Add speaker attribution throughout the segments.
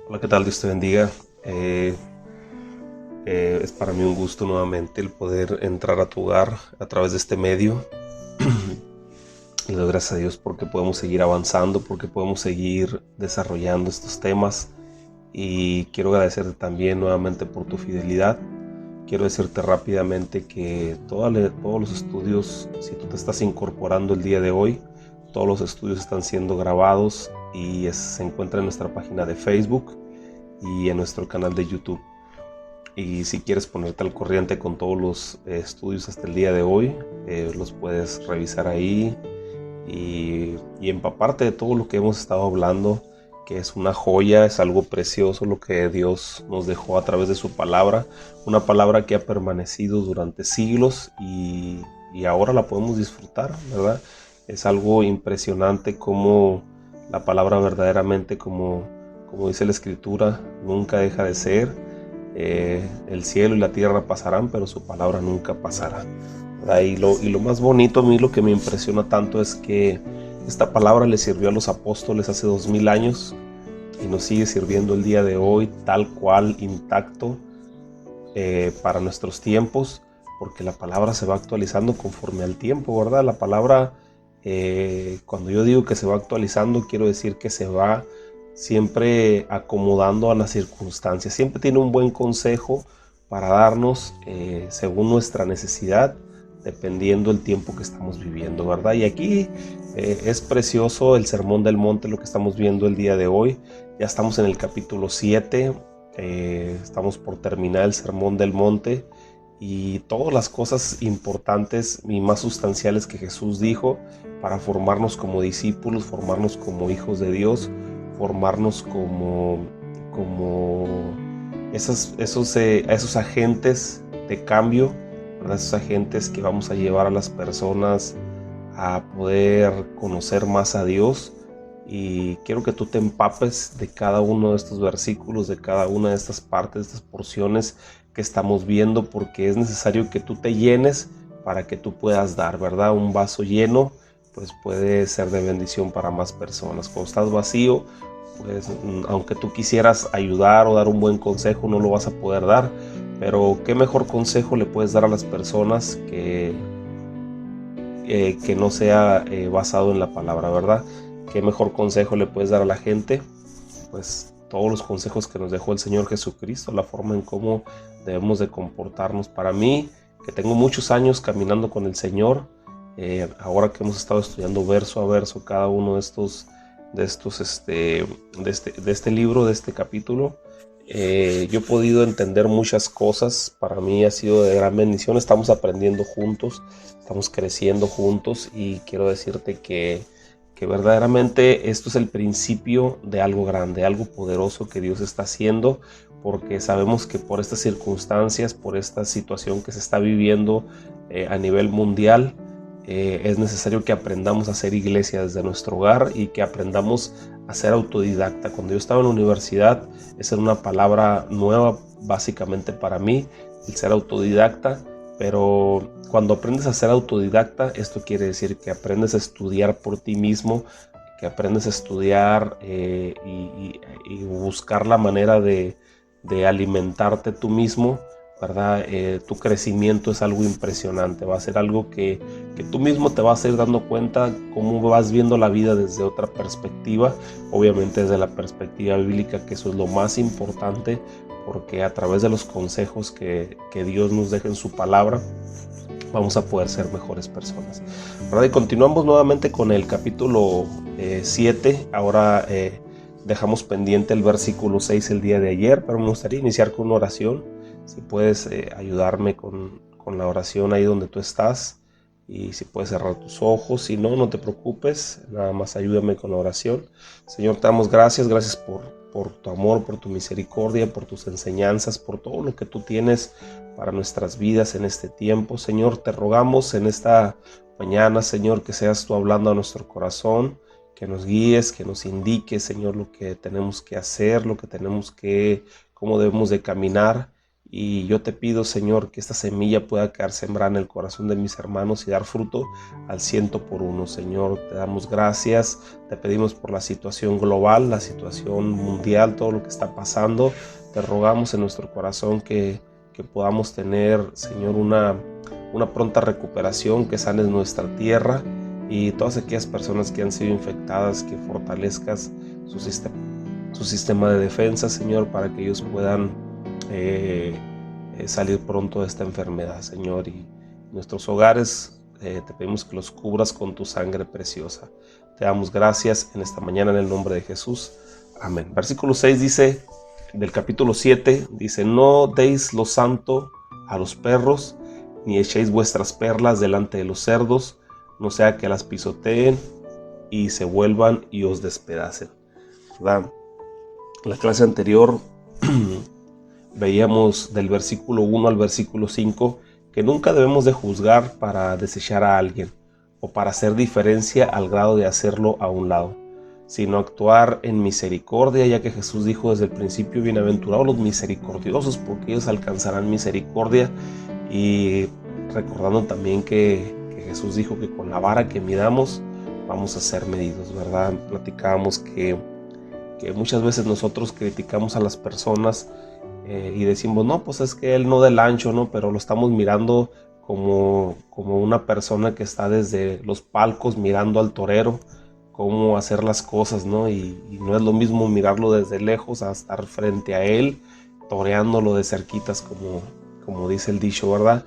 Speaker 1: Hola, ¿qué tal? Dios te bendiga. Eh, es para mí un gusto nuevamente el poder entrar a tu hogar a través de este medio. Le doy gracias a Dios porque podemos seguir avanzando, porque podemos seguir desarrollando estos temas. Y quiero agradecerte también nuevamente por tu fidelidad. Quiero decirte rápidamente que todos los estudios, si tú te estás incorporando el día de hoy, todos los estudios están siendo grabados y se encuentra en nuestra página de Facebook y en nuestro canal de YouTube. Y si quieres ponerte al corriente con todos los estudios hasta el día de hoy, los puedes revisar ahí y empaparte de todo lo que hemos estado hablando, que es una joya, es algo precioso lo que Dios nos dejó a través de su palabra, una palabra que ha permanecido durante siglos y ahora la podemos disfrutar, ¿verdad? Es algo impresionante como la palabra verdaderamente, como dice la escritura, nunca deja de ser. El cielo y la tierra pasarán, pero su palabra nunca pasará. Y lo más bonito, a mí lo que me impresiona tanto es que esta palabra le sirvió a los apóstoles hace 2000 años y nos sigue sirviendo el día de hoy tal cual, intacto, para nuestros tiempos, porque la palabra se va actualizando conforme al tiempo, ¿verdad? La palabra, cuando yo digo que se va actualizando, quiero decir que se va siempre acomodando a las circunstancias. Siempre tiene un buen consejo para darnos según nuestra necesidad, dependiendo el tiempo que estamos viviendo, ¿verdad? Y aquí es precioso el Sermón del Monte, lo que estamos viendo el día de hoy. Ya estamos en el capítulo 7. Estamos por terminar el Sermón del Monte y todas las cosas importantes y más sustanciales que Jesús dijo para formarnos como discípulos, formarnos como hijos de Dios, formarnos como esos agentes de cambio, ¿verdad? Esos agentes que vamos a llevar a las personas a poder conocer más a Dios. Y quiero que tú te empapes de cada uno de estos versículos, de cada una de estas partes, de estas porciones que estamos viendo, porque es necesario que tú te llenes para que tú puedas dar, ¿verdad? Un vaso lleno pues puede ser de bendición para más personas. Cuando estás vacío, pues aunque tú quisieras ayudar o dar un buen consejo, no lo vas a poder dar. Pero qué mejor consejo le puedes dar a las personas que no sea basado en la palabra, ¿verdad? ¿Qué mejor consejo le puedes dar a la gente? Pues todos los consejos que nos dejó el Señor Jesucristo, la forma en cómo debemos de comportarnos. Para mí, que tengo muchos años caminando con el Señor, ahora que hemos estado estudiando verso a verso cada uno de este libro, de este capítulo, yo he podido entender muchas cosas. Para mí ha sido de gran bendición. Estamos aprendiendo juntos, estamos creciendo juntos y quiero decirte que verdaderamente esto es el principio de algo grande, algo poderoso que Dios está haciendo, porque sabemos que por estas circunstancias, por esta situación que se está viviendo a nivel mundial, es necesario que aprendamos a hacer iglesia desde nuestro hogar y que aprendamos a ser autodidacta. Cuando yo estaba en la universidad, esa era una palabra nueva básicamente para mí, el ser autodidacta, pero cuando aprendes a ser autodidacta, esto quiere decir que aprendes a estudiar por ti mismo, que aprendes a estudiar y buscar la manera de alimentarte tú mismo, ¿verdad? Tu crecimiento es algo impresionante, va a ser algo que tú mismo te vas a ir dando cuenta cómo vas viendo la vida desde otra perspectiva, obviamente desde la perspectiva bíblica, que eso es lo más importante, porque a través de los consejos que Dios nos deja en su palabra, vamos a poder ser mejores personas, ¿verdad? Y continuamos nuevamente con el capítulo 7. Ahora dejamos pendiente el versículo 6 el día de ayer, pero me gustaría iniciar con una oración. Si puedes ayudarme con la oración ahí donde tú estás, y si puedes cerrar tus ojos, si no, no te preocupes, nada más ayúdame con la oración. Señor, te damos gracias por tu amor, por tu misericordia, por tus enseñanzas, por todo lo que tú tienes para nuestras vidas en este tiempo. Señor, te rogamos en esta mañana, Señor, que seas tú hablando a nuestro corazón, que nos guíes, que nos indiques, Señor, lo que tenemos que hacer, cómo debemos de caminar. Y yo te pido, Señor, que esta semilla pueda quedar sembrada en el corazón de mis hermanos y dar fruto al 100%. Señor, te damos gracias, te pedimos por la situación global, la situación mundial, todo lo que está pasando. Te rogamos en nuestro corazón que podamos tener, Señor, una pronta recuperación, que sanes nuestra tierra y todas aquellas personas que han sido infectadas, que fortalezcas su sistema de defensa, Señor, para que ellos puedan salir pronto de esta enfermedad, Señor. Y nuestros hogares te pedimos que los cubras con tu sangre preciosa. Te damos gracias en esta mañana en el nombre de Jesús. Amén. Versículo 6 dice, del capítulo 7, dice: no deis lo santo a los perros, ni echéis vuestras perlas delante de los cerdos, no sea que las pisoteen y se vuelvan y os despedacen. ¿Verdad? En la clase anterior veíamos del versículo 1 al versículo 5 que nunca debemos de juzgar para desechar a alguien o para hacer diferencia al grado de hacerlo a un lado, sino actuar en misericordia, ya que Jesús dijo desde el principio: bienaventurados los misericordiosos, porque ellos alcanzarán misericordia. Y recordando también que Jesús dijo que con la vara que midamos vamos a ser medidos, ¿verdad? Platicábamos que muchas veces nosotros criticamos a las personas y decimos: no, pues es que él no del ancho, ¿no? Pero lo estamos mirando como una persona que está desde los palcos mirando al torero cómo hacer las cosas, ¿no? Y no es lo mismo mirarlo desde lejos a estar frente a él, toreándolo de cerquitas, como dice el dicho, ¿verdad?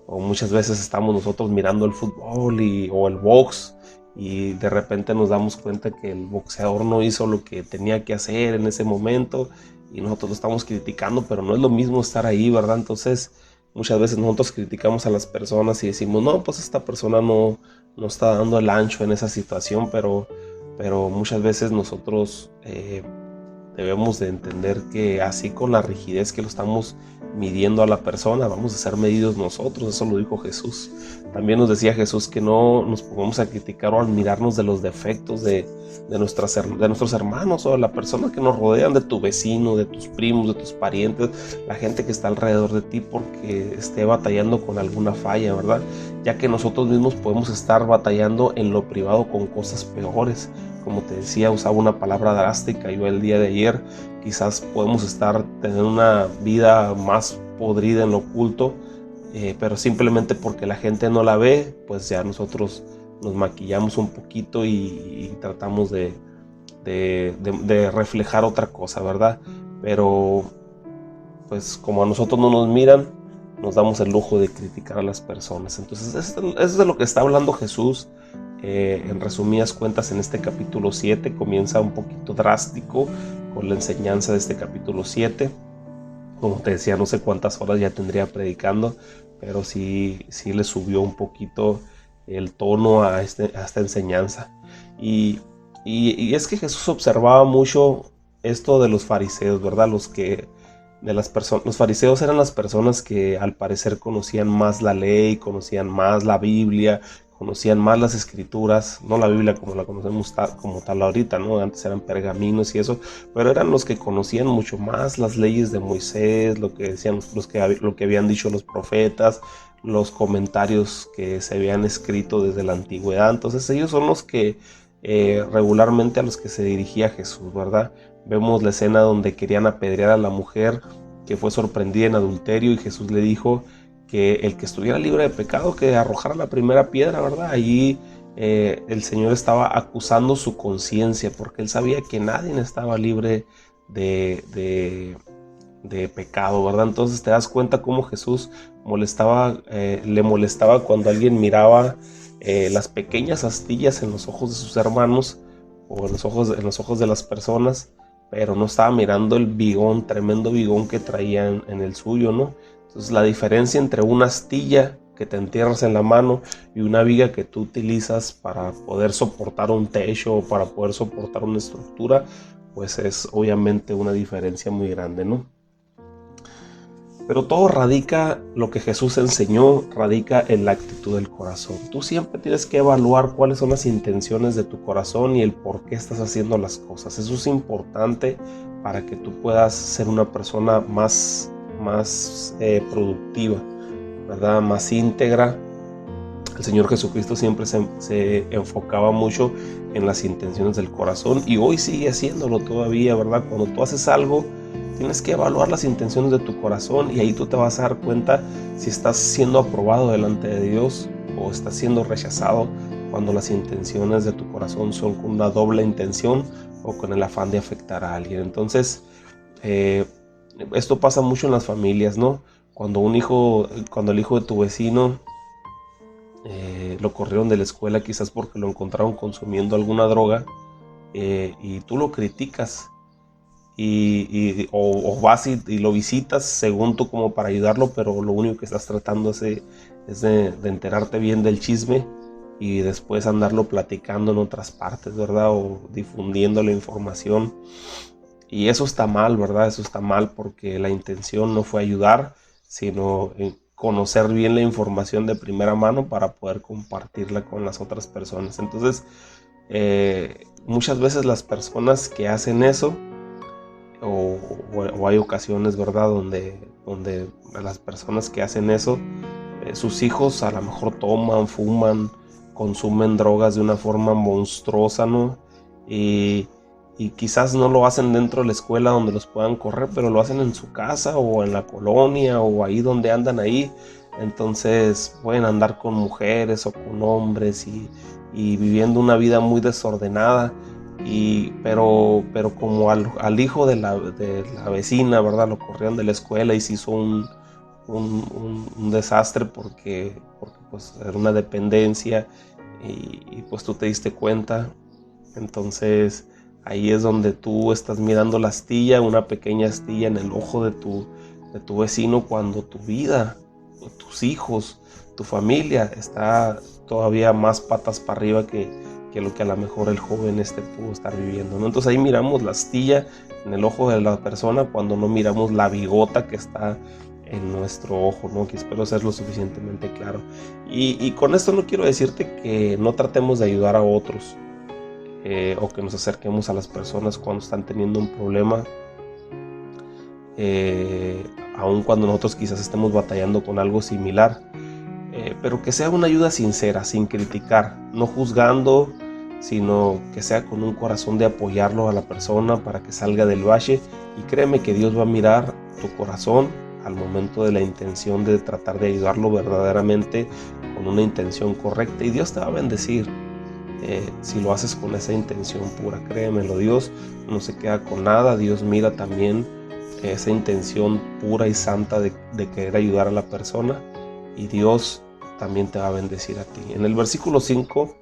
Speaker 1: O muchas veces estamos nosotros mirando el fútbol o el box, y de repente nos damos cuenta que el boxeador no hizo lo que tenía que hacer en ese momento y nosotros lo estamos criticando, pero no es lo mismo estar ahí, ¿verdad? Entonces muchas veces nosotros criticamos a las personas y decimos: no, pues esta persona no está dando el ancho en esa situación, pero muchas veces nosotros debemos de entender que así, con la rigidez que lo estamos midiendo a la persona, vamos a ser medidos nosotros. Eso lo dijo Jesús. También nos decía Jesús que no nos pongamos a criticar o a admirarnos de los defectos de nuestros hermanos o de la persona que nos rodean, de tu vecino, de tus primos, de tus parientes, la gente que está alrededor de ti, porque esté batallando con alguna falla, ¿verdad? Ya que nosotros mismos podemos estar batallando en lo privado con cosas peores. Como te decía, usaba una palabra drástica yo el día de ayer. Quizás podemos tener una vida más podrida en lo oculto, pero simplemente porque la gente no la ve, pues ya nosotros nos maquillamos un poquito y tratamos de reflejar otra cosa, ¿verdad? Pero pues como a nosotros no nos miran, nos damos el lujo de criticar a las personas. Entonces eso es de lo que está hablando Jesús. En resumidas cuentas, en este capítulo 7 comienza un poquito drástico con la enseñanza de este capítulo 7. Como te decía, no sé cuántas horas ya tendría predicando, pero sí le subió un poquito el tono a esta enseñanza. Y es que Jesús observaba mucho esto de los fariseos, ¿verdad? Los fariseos eran las personas que al parecer conocían más la ley, conocían más la Biblia, conocían más las escrituras, no la Biblia como la conocemos como tal ahorita, ¿no? Antes eran pergaminos y eso, pero eran los que conocían mucho más las leyes de Moisés, lo que decían lo que habían dicho los profetas, los comentarios que se habían escrito desde la antigüedad. Entonces ellos son los que regularmente a los que se dirigía Jesús, ¿verdad? Vemos la escena donde querían apedrear a la mujer que fue sorprendida en adulterio y Jesús le dijo que el que estuviera libre de pecado que arrojara la primera piedra, ¿verdad? Allí el Señor estaba acusando su conciencia, porque Él sabía que nadie estaba libre de pecado, ¿verdad? Entonces te das cuenta cómo Jesús le molestaba cuando alguien miraba las pequeñas astillas en los ojos de sus hermanos o en los ojos de las personas, pero no estaba mirando el bigón, tremendo bigón que traían en el suyo, ¿no? Entonces la diferencia entre una astilla que te entierras en la mano y una viga que tú utilizas para poder soportar un techo o para poder soportar una estructura, pues es obviamente una diferencia muy grande, ¿no? Pero todo lo que Jesús enseñó, radica en la actitud del corazón. Tú siempre tienes que evaluar cuáles son las intenciones de tu corazón y el por qué estás haciendo las cosas. Eso es importante para que tú puedas ser una persona más más productiva, ¿verdad? Más íntegra. El Señor Jesucristo siempre se enfocaba mucho en las intenciones del corazón, y hoy sigue haciéndolo todavía, ¿verdad? Cuando tú haces algo, tienes que evaluar las intenciones de tu corazón, y ahí tú te vas a dar cuenta si estás siendo aprobado delante de Dios o estás siendo rechazado, cuando las intenciones de tu corazón son con una doble intención o con el afán de afectar a alguien. Entonces, esto pasa mucho en las familias, ¿no? Cuando el hijo de tu vecino lo corrieron de la escuela, quizás porque lo encontraron consumiendo alguna droga, y tú lo criticas, o vas y lo visitas según tú, como para ayudarlo, pero lo único que estás tratando es de enterarte bien del chisme y después andarlo platicando en otras partes, ¿verdad? O difundiendo la información. Y eso está mal, ¿verdad? Eso está mal, porque la intención no fue ayudar, sino conocer bien la información de primera mano para poder compartirla con las otras personas. Entonces, muchas veces las personas que hacen eso, o hay ocasiones, ¿verdad?, donde las personas que hacen eso, sus hijos a lo mejor toman, fuman, consumen drogas de una forma monstruosa, ¿no? Y quizás no lo hacen dentro de la escuela donde los puedan correr, pero lo hacen en su casa o en la colonia o ahí donde andan ahí. Entonces pueden andar con mujeres o con hombres y viviendo una vida muy desordenada. Pero como al hijo de la vecina, ¿verdad?, lo corrieron de la escuela y se hizo un desastre, porque pues era una dependencia, y pues tú te diste cuenta. Entonces ahí es donde tú estás mirando la astilla, una pequeña astilla en el ojo de tu vecino, cuando tu vida, tus hijos, tu familia está todavía más patas para arriba que lo que a lo mejor el joven pudo estar viviendo, ¿no? Entonces ahí miramos la astilla en el ojo de la persona, cuando no miramos la bigota que está en nuestro ojo, ¿no? Que espero ser lo suficientemente claro. Y con esto no quiero decirte que no tratemos de ayudar a otros, o que nos acerquemos a las personas cuando están teniendo un problema, aun cuando nosotros quizás estemos batallando con algo similar, pero que sea una ayuda sincera, sin criticar, no juzgando, sino que sea con un corazón de apoyarlo a la persona para que salga del bache. Y créeme que Dios va a mirar tu corazón al momento de la intención de tratar de ayudarlo verdaderamente, con una intención correcta, y Dios te va a bendecir. Si lo haces con esa intención pura, créemelo, Dios no se queda con nada. Dios mira también esa intención pura y santa de querer ayudar a la persona, y Dios también te va a bendecir a ti. En el versículo 5,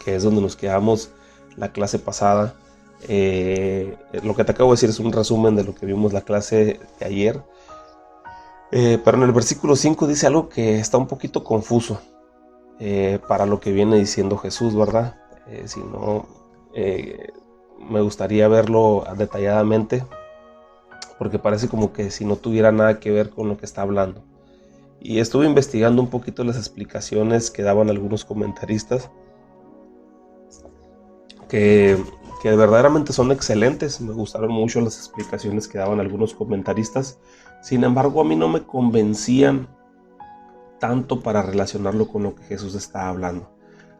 Speaker 1: que es donde nos quedamos la clase pasada, lo que te acabo de decir es un resumen de lo que vimos la clase de ayer, pero en el versículo 5 dice algo que está un poquito confuso, para lo que viene diciendo Jesús, ¿verdad? Si no, me gustaría verlo detalladamente, porque parece como que si no tuviera nada que ver con lo que está hablando. Y estuve investigando un poquito las explicaciones que daban algunos comentaristas, que verdaderamente son excelentes. Me gustaron mucho las explicaciones que daban algunos comentaristas. Sin embargo, a mí no me convencían tanto para relacionarlo con lo que Jesús está hablando.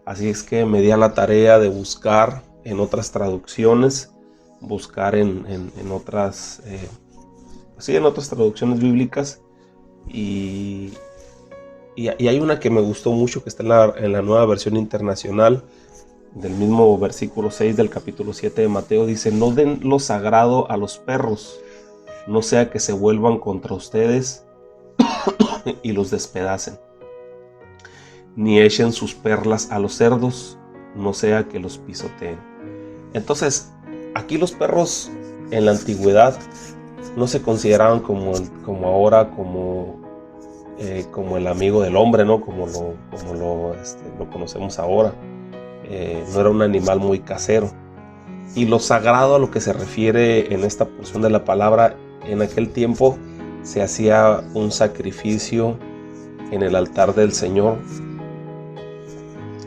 Speaker 1: Así es que me di a la tarea de buscar en otras traducciones, buscar en otras traducciones bíblicas, y hay una que me gustó mucho, que está en la Nueva Versión Internacional, del mismo versículo 6 del capítulo 7 de Mateo. Dice: no den lo sagrado a los perros, no sea que se vuelvan contra ustedes y los despedacen, ni echen sus perlas a los cerdos, no sea que los pisoteen. Entonces, aquí los perros en la antigüedad no se consideraban como ahora, como el amigo del hombre, ¿no? Como lo conocemos ahora. No era un animal muy casero. Y lo sagrado a lo que se refiere en esta porción de la palabra, en aquel tiempo se hacía un sacrificio en el altar del Señor,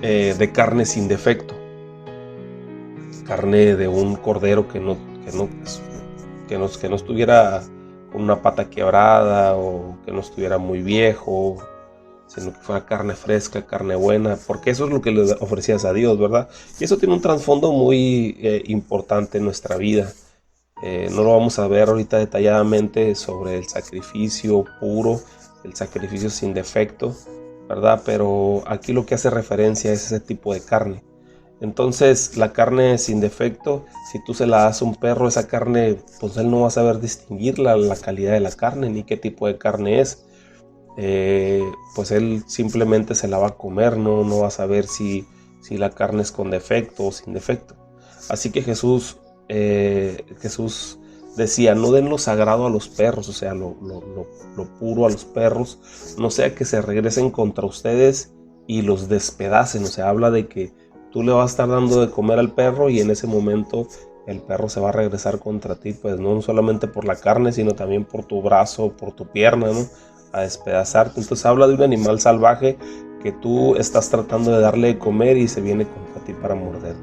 Speaker 1: de carne sin defecto, carne de un cordero que no estuviera con una pata quebrada o que no estuviera muy viejo, sino que fuera carne fresca, carne buena, porque eso es lo que le ofrecías a Dios, ¿verdad? Y eso tiene un trasfondo muy importante en nuestra vida. No lo vamos a ver ahorita detalladamente sobre el sacrificio puro, el sacrificio sin defecto, ¿verdad? Pero aquí lo que hace referencia es ese tipo de carne. Entonces, la carne sin defecto, si tú se la das a un perro, esa carne, pues él no va a saber distinguir la calidad de la carne ni qué tipo de carne es. Pues él simplemente se la va a comer, no va a saber si la carne es con defecto o sin defecto. Así que Jesús decía, no den lo sagrado a los perros, o sea, lo puro a los perros, no sea que se regresen contra ustedes y los despedacen. O sea, habla de que tú le vas a estar dando de comer al perro y en ese momento el perro se va a regresar contra ti, pues no solamente por la carne, sino también por tu brazo, por tu pierna, ¿no? A despedazarte. Entonces habla de un animal salvaje que tú estás tratando de darle de comer y se viene contra ti para morder.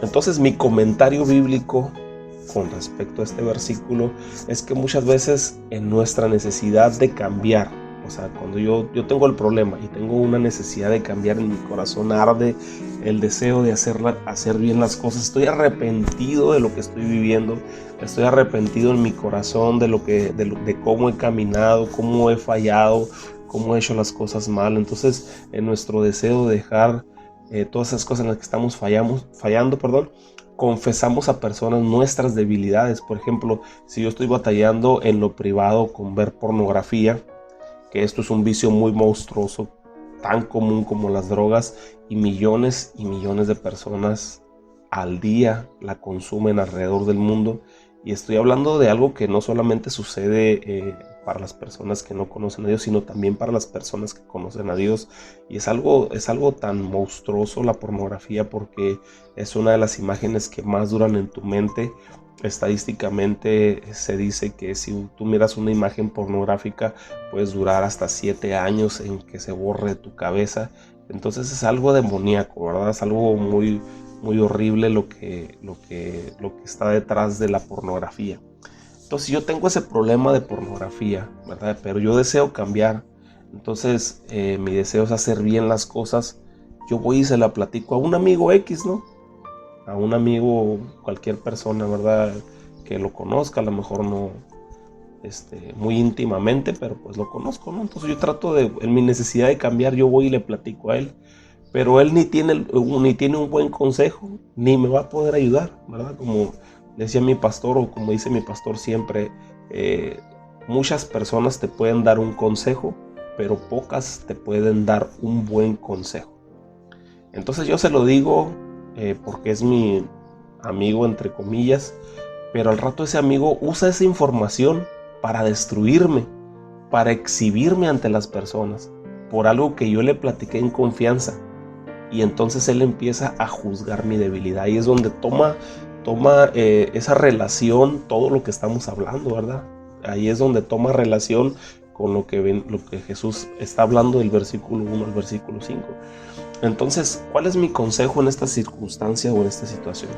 Speaker 1: Entonces mi comentario bíblico con respecto a este versículo es que muchas veces en nuestra necesidad de cambiar, o sea, cuando yo tengo el problema y tengo una necesidad de cambiar, en mi corazón arde el deseo de hacer bien las cosas, estoy arrepentido de lo que estoy viviendo, estoy arrepentido en mi corazón de cómo he caminado, cómo he fallado, cómo he hecho las cosas mal. Entonces en nuestro deseo de dejar todas esas cosas en las que estamos fallando, confesamos a personas nuestras debilidades. Por ejemplo, si yo estoy batallando en lo privado con ver pornografía, que esto es un vicio muy monstruoso, tan común como las drogas, y millones de personas al día la consumen alrededor del mundo. Y estoy hablando de algo que no solamente sucede para las personas que no conocen a Dios, sino también para las personas que conocen a Dios. Y es algo tan monstruoso la pornografía, porque es una de las imágenes que más duran en tu mente. Estadísticamente se dice que si tú miras una imagen pornográfica puedes durar hasta 7 años en que se borre tu cabeza. Entonces es algo demoníaco, ¿verdad? Es algo muy, muy horrible lo que está detrás de la pornografía. Entonces yo tengo ese problema de pornografía, ¿verdad? Pero yo deseo cambiar. Entonces mi deseo es hacer bien las cosas. Yo voy y se la platico a un amigo X, ¿no? A un amigo, cualquier persona, ¿verdad? Que lo conozca, a lo mejor no muy íntimamente, pero pues lo conozco, ¿no? Entonces yo trato en mi necesidad de cambiar, yo voy y le platico a él. Pero él ni tiene un buen consejo, ni me va a poder ayudar, ¿verdad? Como decía mi pastor, o como dice mi pastor siempre, muchas personas te pueden dar un consejo, pero pocas te pueden dar un buen consejo. Entonces yo se lo digo porque es mi amigo, entre comillas, pero al rato ese amigo usa esa información para destruirme, para exhibirme ante las personas, por algo que yo le platiqué en confianza. Y entonces él empieza a juzgar mi debilidad. Y es donde toma esa relación, todo lo que estamos hablando, ¿verdad? Ahí es donde toma relación con lo que Jesús está hablando del versículo 1 al versículo 5. Entonces, ¿cuál es mi consejo en esta circunstancia o en esta situación?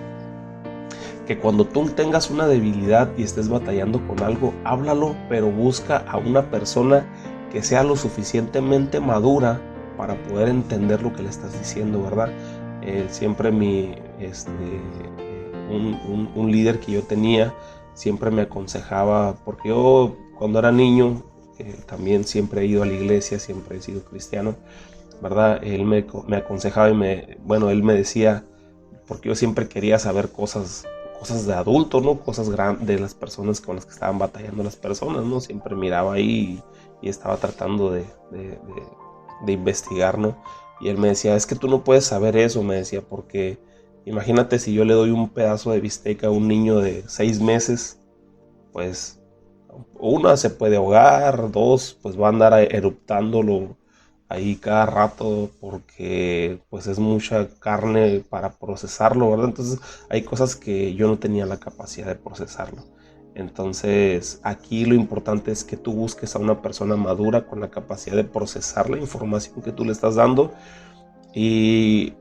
Speaker 1: Que cuando tú tengas una debilidad y estés batallando con algo, háblalo, pero busca a una persona que sea lo suficientemente madura para poder entender lo que le estás diciendo, ¿verdad? Siempre un líder que yo tenía siempre me aconsejaba, porque yo cuando era niño también siempre he ido a la iglesia, siempre he sido cristiano, ¿verdad? Él me aconsejaba y él me decía, porque yo siempre quería saber cosas de adulto, ¿no? Cosas grandes de las personas con las que estaban batallando las personas, ¿no? Siempre miraba ahí y estaba tratando de investigar, ¿no? Y él me decía, es que tú no puedes saber eso, me decía, porque imagínate si yo le doy un pedazo de bistec a un niño de 6 meses, pues una, se puede ahogar, dos, pues va a andar eruptándolo ahí cada rato porque pues es mucha carne para procesarlo, ¿verdad? Entonces hay cosas que yo no tenía la capacidad de procesarlo. Entonces aquí lo importante es que tú busques a una persona madura con la capacidad de procesar la información que tú le estás dando y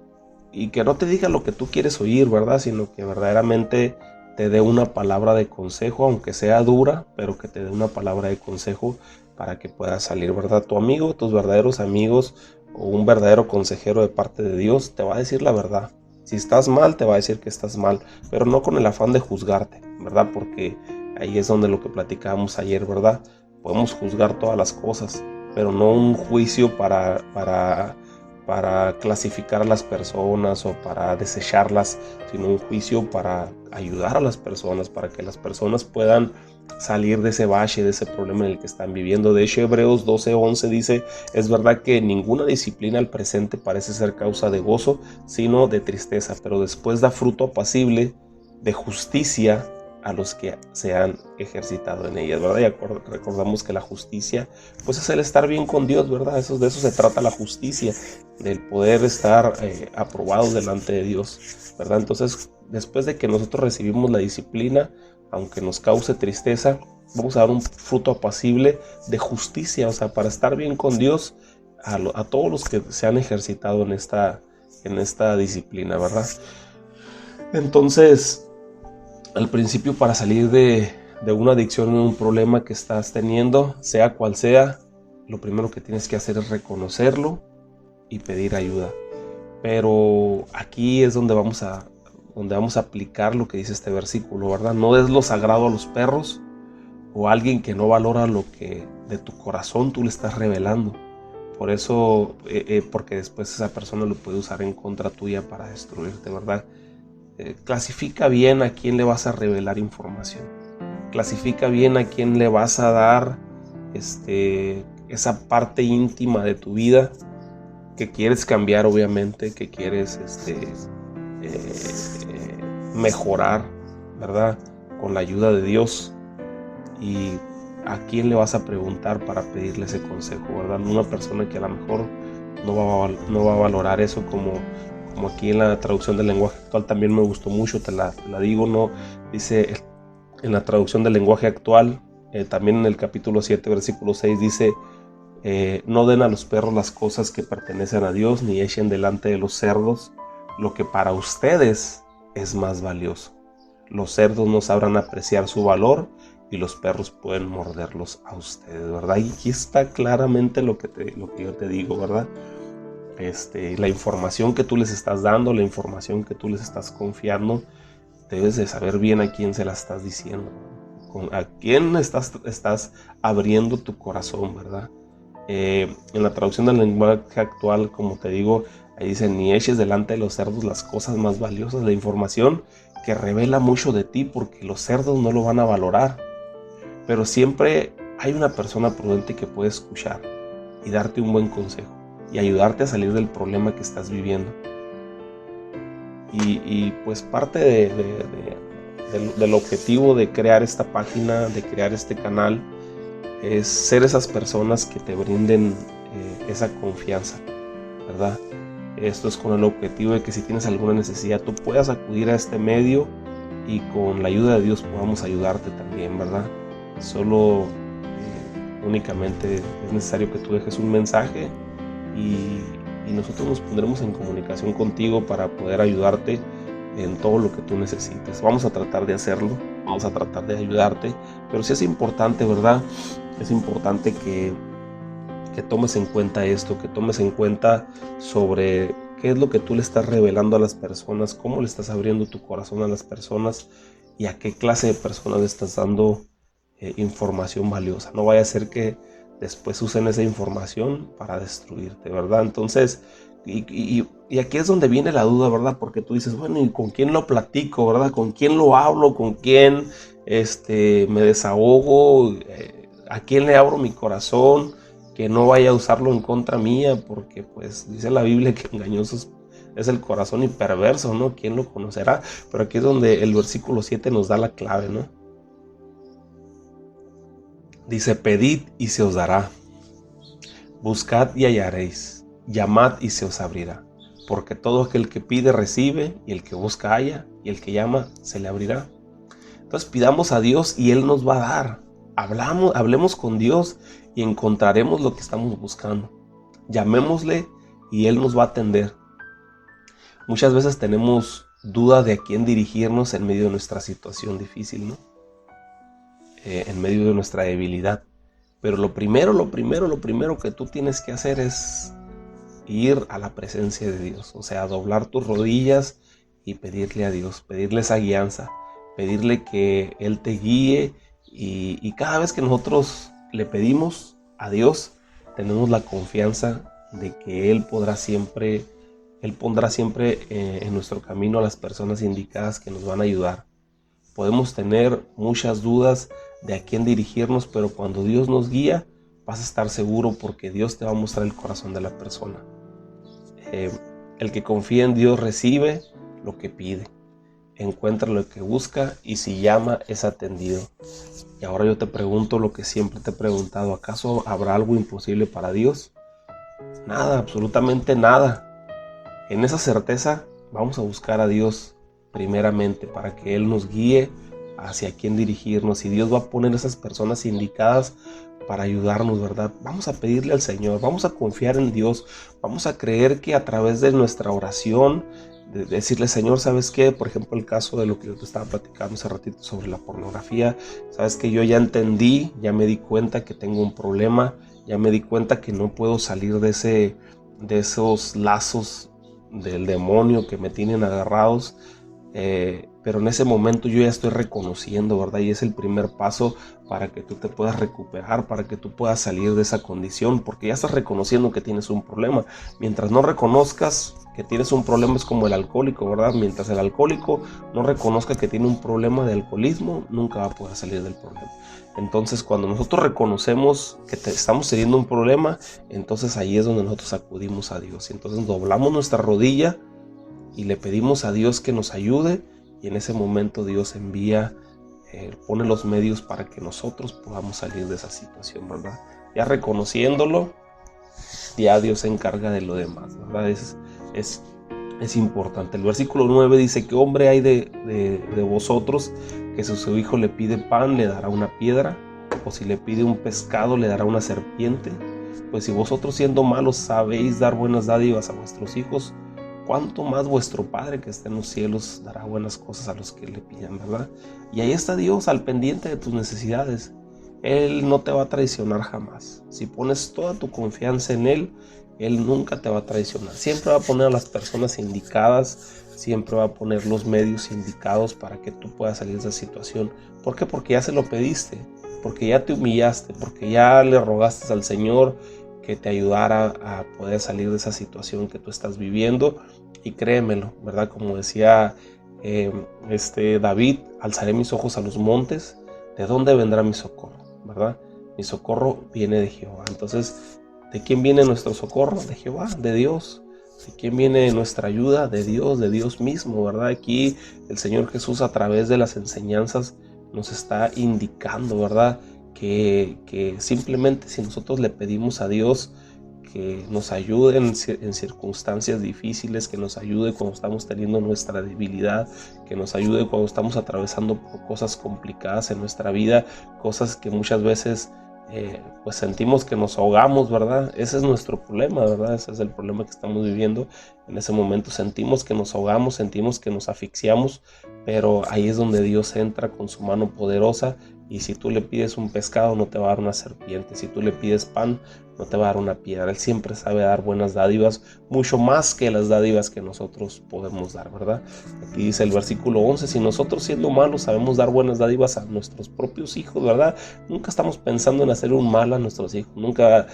Speaker 1: que no te diga lo que tú quieres oír, ¿verdad? Sino que verdaderamente te dé una palabra de consejo, aunque sea dura, pero que te dé una palabra de consejo para que puedas salir, ¿verdad? Tu amigo, tus verdaderos amigos o un verdadero consejero de parte de Dios te va a decir la verdad. Si estás mal, te va a decir que estás mal, pero no con el afán de juzgarte, ¿verdad? Porque ahí es donde lo que platicábamos ayer, ¿verdad? Podemos juzgar todas las cosas, pero no un juicio para clasificar a las personas o para desecharlas, sino un juicio para ayudar a las personas, para que las personas puedan salir de ese bache, de ese problema en el que están viviendo. De hecho, Hebreos 12:11 dice: es verdad que ninguna disciplina al presente parece ser causa de gozo, sino de tristeza, pero después da fruto apacible de justicia a los que se han ejercitado en ellas, ¿verdad? Y recordamos que la justicia, pues es el estar bien con Dios, ¿verdad? De eso se trata la justicia, del poder estar aprobados delante de Dios, ¿verdad? Entonces, después de que nosotros recibimos la disciplina, aunque nos cause tristeza, vamos a dar un fruto apacible de justicia, o sea, para estar bien con Dios a todos los que se han ejercitado en esta disciplina, ¿verdad? Entonces, al principio, para salir de una adicción o un problema que estás teniendo, sea cual sea, lo primero que tienes que hacer es reconocerlo y pedir ayuda. Pero aquí es donde vamos a aplicar lo que dice este versículo, ¿verdad? No des lo sagrado a los perros o a alguien que no valora lo que de tu corazón tú le estás revelando. Por eso, porque después esa persona lo puede usar en contra tuya para destruirte, ¿verdad? Clasifica bien a quién le vas a revelar información. Clasifica bien a quién le vas a dar esa parte íntima de tu vida que quieres cambiar, obviamente, que quieres mejorar, ¿verdad? Con la ayuda de Dios. Y a quién le vas a preguntar para pedirle ese consejo, ¿verdad? Una persona que a lo mejor no va a valorar eso, como aquí en la traducción del lenguaje actual también me gustó mucho, te la digo, ¿no? Dice en la traducción del lenguaje actual, también en el capítulo 7, versículo 6, dice: no den a los perros las cosas que pertenecen a Dios, ni echen delante de los cerdos lo que para ustedes es más valioso. Los cerdos no sabrán apreciar su valor y los perros pueden morderlos a ustedes, ¿verdad? Y aquí está claramente lo que yo te digo, ¿verdad? La información que tú les estás dando, la información que tú les estás confiando, debes de saber bien a quién se la estás diciendo, a quién estás abriendo tu corazón, ¿verdad? En la traducción del lenguaje actual, como te digo, ahí dice: ni eches delante de los cerdos las cosas más valiosas, la información que revela mucho de ti, porque los cerdos no lo van a valorar. Pero siempre hay una persona prudente que puede escuchar y darte un buen consejo y ayudarte a salir del problema que estás viviendo. Y pues parte del objetivo de crear esta página, de crear este canal, es ser esas personas que te brinden esa confianza, ¿verdad? Esto es con el objetivo de que si tienes alguna necesidad, tú puedas acudir a este medio y con la ayuda de Dios podamos ayudarte también, ¿verdad? Solo únicamente es necesario que tú dejes un mensaje y nosotros nos pondremos en comunicación contigo para poder ayudarte en todo lo que tú necesites. Vamos a tratar de hacerlo, vamos a tratar de ayudarte, pero sí es importante, ¿verdad? Es importante que tomes en cuenta esto, que tomes en cuenta sobre qué es lo que tú le estás revelando a las personas, cómo le estás abriendo tu corazón a las personas y a qué clase de personas le estás dando información valiosa. No vaya a ser que después usen esa información para destruirte, ¿verdad? Entonces, y aquí es donde viene la duda, ¿verdad? Porque tú dices: bueno, ¿y con quién lo platico, verdad? ¿Con quién lo hablo? ¿Con quién me desahogo? ¿A quién le abro mi corazón? Que no vaya a usarlo en contra mía, porque pues dice la Biblia que engañoso es el corazón y perverso, ¿no? ¿Quién lo conocerá? Pero aquí es donde el versículo 7 nos da la clave, ¿no? Dice: pedid y se os dará, buscad y hallaréis, llamad y se os abrirá, porque todo aquel que pide recibe, y el que busca halla, y el que llama se le abrirá. Entonces pidamos a Dios y Él nos va a dar. Hablemos con Dios y encontraremos lo que estamos buscando. Llamémosle y Él nos va a atender. Muchas veces tenemos duda de a quién dirigirnos en medio de nuestra situación difícil, ¿no? En medio de nuestra debilidad. Pero lo primero que tú tienes que hacer es ir a la presencia de Dios. O sea, doblar tus rodillas y pedirle a Dios, pedirle esa guianza, pedirle que Él te guíe. Y cada vez que nosotros le pedimos a Dios, tenemos la confianza de que Él pondrá siempre en nuestro camino a las personas indicadas que nos van a ayudar. Podemos tener muchas dudas de a quién dirigirnos, pero cuando Dios nos guía, vas a estar seguro porque Dios te va a mostrar el corazón de la persona. El que confía en Dios recibe lo que pide, encuentra lo que busca y si llama es atendido. Y ahora yo te pregunto lo que siempre te he preguntado: ¿acaso habrá algo imposible para Dios? Nada, absolutamente nada. En esa certeza vamos a buscar a Dios primeramente para que Él nos guíe hacia quién dirigirnos, y Dios va a poner esas personas indicadas para ayudarnos, ¿verdad? Vamos a pedirle al Señor, vamos a confiar en Dios, vamos a creer que a través de nuestra oración, de decirle: Señor, ¿sabes qué? Por ejemplo, el caso de lo que yo te estaba platicando hace ratito sobre la pornografía. ¿Sabes qué? Yo ya entendí, ya me di cuenta que tengo un problema, ya me di cuenta que no puedo salir de esos lazos del demonio que me tienen agarrados, pero en ese momento yo ya estoy reconociendo, ¿verdad? Y es el primer paso para que tú te puedas recuperar, para que tú puedas salir de esa condición, porque ya estás reconociendo que tienes un problema. Mientras no reconozcas que tienes un problema, es como el alcohólico, ¿verdad? Mientras el alcohólico no reconozca que tiene un problema de alcoholismo, nunca va a poder salir del problema. Entonces, cuando nosotros reconocemos que estamos teniendo un problema, entonces ahí es donde nosotros acudimos a Dios. Y entonces doblamos nuestra rodilla y le pedimos a Dios que nos ayude, y en ese momento Dios pone los medios para que nosotros podamos salir de esa situación, ¿verdad? Ya reconociéndolo, ya Dios se encarga de lo demás, ¿verdad? Es importante. El versículo 9 dice: ¿qué hombre hay de vosotros que si su hijo le pide pan le dará una piedra? ¿O si le pide un pescado le dará una serpiente? Pues si vosotros, siendo malos, sabéis dar buenas dádivas a vuestros hijos, cuánto más vuestro Padre que está en los cielos dará buenas cosas a los que le pidan, ¿verdad? Y ahí está Dios al pendiente de tus necesidades. Él no te va a traicionar jamás. Si pones toda tu confianza en Él, Él nunca te va a traicionar. Siempre va a poner a las personas indicadas, siempre va a poner los medios indicados para que tú puedas salir de esa situación. ¿Por qué? Porque ya se lo pediste, porque ya te humillaste, porque ya le rogaste al Señor que te ayudara a poder salir de esa situación que tú estás viviendo. Y créemelo, ¿verdad? Como decía David: alzaré mis ojos a los montes, ¿de dónde vendrá mi socorro? ¿Verdad? Mi socorro viene de Jehová. Entonces, ¿de quién viene nuestro socorro? De Jehová, de Dios. ¿De quién viene nuestra ayuda? De Dios mismo, ¿verdad? Aquí el Señor Jesús, a través de las enseñanzas, nos está indicando, ¿verdad? Que simplemente si nosotros le pedimos a Dios que nos ayude en circunstancias difíciles, que nos ayude cuando estamos teniendo nuestra debilidad, que nos ayude cuando estamos atravesando por cosas complicadas en nuestra vida, cosas que muchas veces pues sentimos que nos ahogamos, ¿verdad? Ese es nuestro problema, ¿verdad? Ese es el problema que estamos viviendo en ese momento. Sentimos que nos ahogamos, sentimos que nos asfixiamos, pero ahí es donde Dios entra con su mano poderosa. Y si tú le pides un pescado, no te va a dar una serpiente. Si tú le pides pan, no te va a dar una piedra. Él siempre sabe dar buenas dádivas, mucho más que las dádivas que nosotros podemos dar, ¿verdad? Aquí dice el versículo 11: si nosotros, siendo malos, sabemos dar buenas dádivas a nuestros propios hijos, ¿verdad? Nunca estamos pensando en hacer un mal a nuestros hijos. Nunca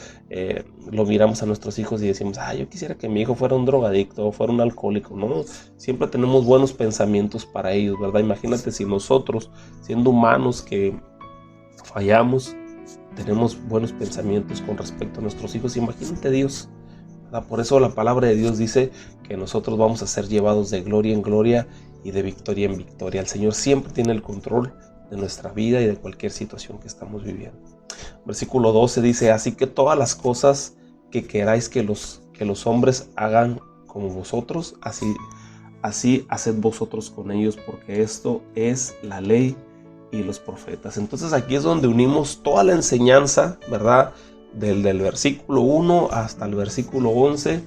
Speaker 1: lo miramos a nuestros hijos y decimos: yo quisiera que mi hijo fuera un drogadicto o fuera un alcohólico. No, siempre tenemos buenos pensamientos para ellos, ¿verdad? Imagínate si nosotros, siendo humanos que fallamos, tenemos buenos pensamientos con respecto a nuestros hijos. Imagínate Dios, ¿verdad? Por eso la palabra de Dios dice que nosotros vamos a ser llevados de gloria en gloria y de victoria en victoria. El Señor siempre tiene el control de nuestra vida y de cualquier situación que estamos viviendo. Versículo 12 dice: así que todas las cosas que queráis que los hombres hagan como vosotros, así haced vosotros con ellos, porque esto es la ley y los profetas. Entonces aquí es donde unimos toda la enseñanza, ¿verdad? Del versículo 1 hasta el versículo 11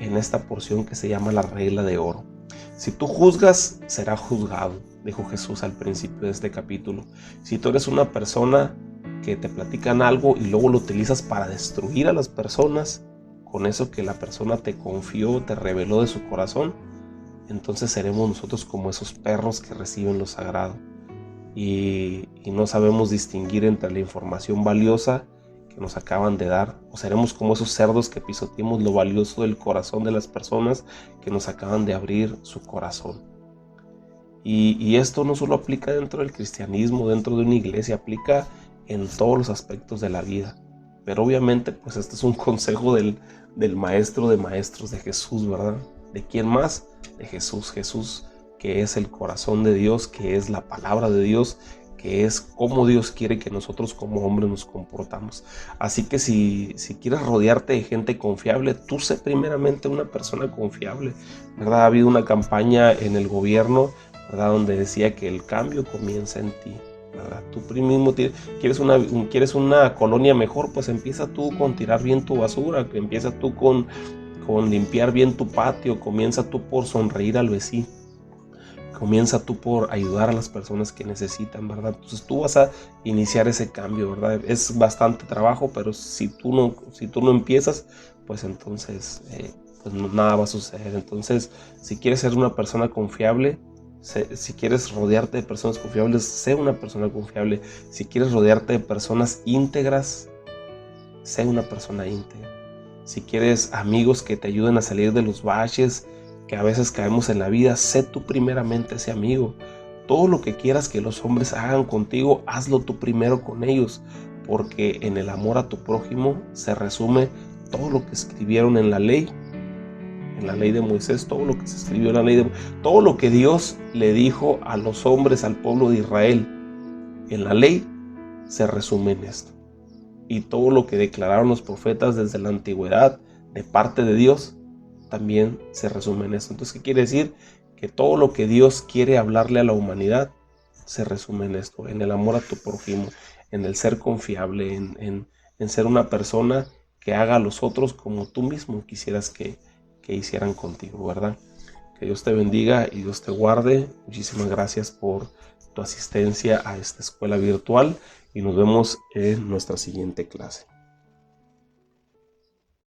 Speaker 1: en esta porción que se llama la regla de oro. Si tú juzgas, será juzgado, dijo Jesús al principio de este capítulo. Si tú eres una persona que te platican algo y luego lo utilizas para destruir a las personas, con eso que la persona te confió, te reveló de su corazón, entonces seremos nosotros como esos perros que reciben lo sagrado y no sabemos distinguir entre la información valiosa que nos acaban de dar, o seremos como esos cerdos que pisoteemos lo valioso del corazón de las personas que nos acaban de abrir su corazón. Y esto no solo aplica dentro del cristianismo, dentro de una iglesia, aplica en todos los aspectos de la vida. Pero obviamente pues este es un consejo del maestro de maestros, de Jesús, ¿verdad? ¿De quién más? De Jesús. Jesús, que es el corazón de Dios, que es la palabra de Dios, que es cómo Dios quiere que nosotros como hombres nos comportamos. Así que si quieres rodearte de gente confiable, tú sé primeramente una persona confiable, ¿verdad? Ha habido una campaña en el gobierno, ¿verdad?, donde decía que el cambio comienza en ti, ¿verdad? Tú mismo quieres una colonia mejor, pues empieza tú con tirar bien tu basura, que empieza tú con limpiar bien tu patio, comienza tú por sonreír al vecino, comienza tú por ayudar a las personas que necesitan, ¿verdad? Entonces tú vas a iniciar ese cambio, ¿verdad? Es bastante trabajo, pero si tú no empiezas, pues entonces pues nada va a suceder. Entonces, si quieres ser una persona confiable, si quieres rodearte de personas confiables, sé una persona confiable. Si quieres rodearte de personas íntegras, sé una persona íntegra. Si quieres amigos que te ayuden a salir de los baches que a veces caemos en la vida, sé tú primeramente ese amigo. Todo lo que quieras que los hombres hagan contigo, hazlo tú primero con ellos, porque en el amor a tu prójimo se resume todo lo que escribieron en la ley de Moisés, todo lo que se escribió en la ley todo lo que Dios le dijo a los hombres, al pueblo de Israel en la ley, se resume en esto. Y todo lo que declararon los profetas desde la antigüedad de parte de Dios también se resume en esto. Entonces, ¿qué quiere decir? Que todo lo que Dios quiere hablarle a la humanidad se resume en esto, en el amor a tu prójimo, en el ser confiable, en ser una persona que haga a los otros como tú mismo quisieras que hicieran contigo, ¿verdad? Que Dios te bendiga y Dios te guarde. Muchísimas gracias por tu asistencia a esta escuela virtual y nos vemos en nuestra siguiente clase.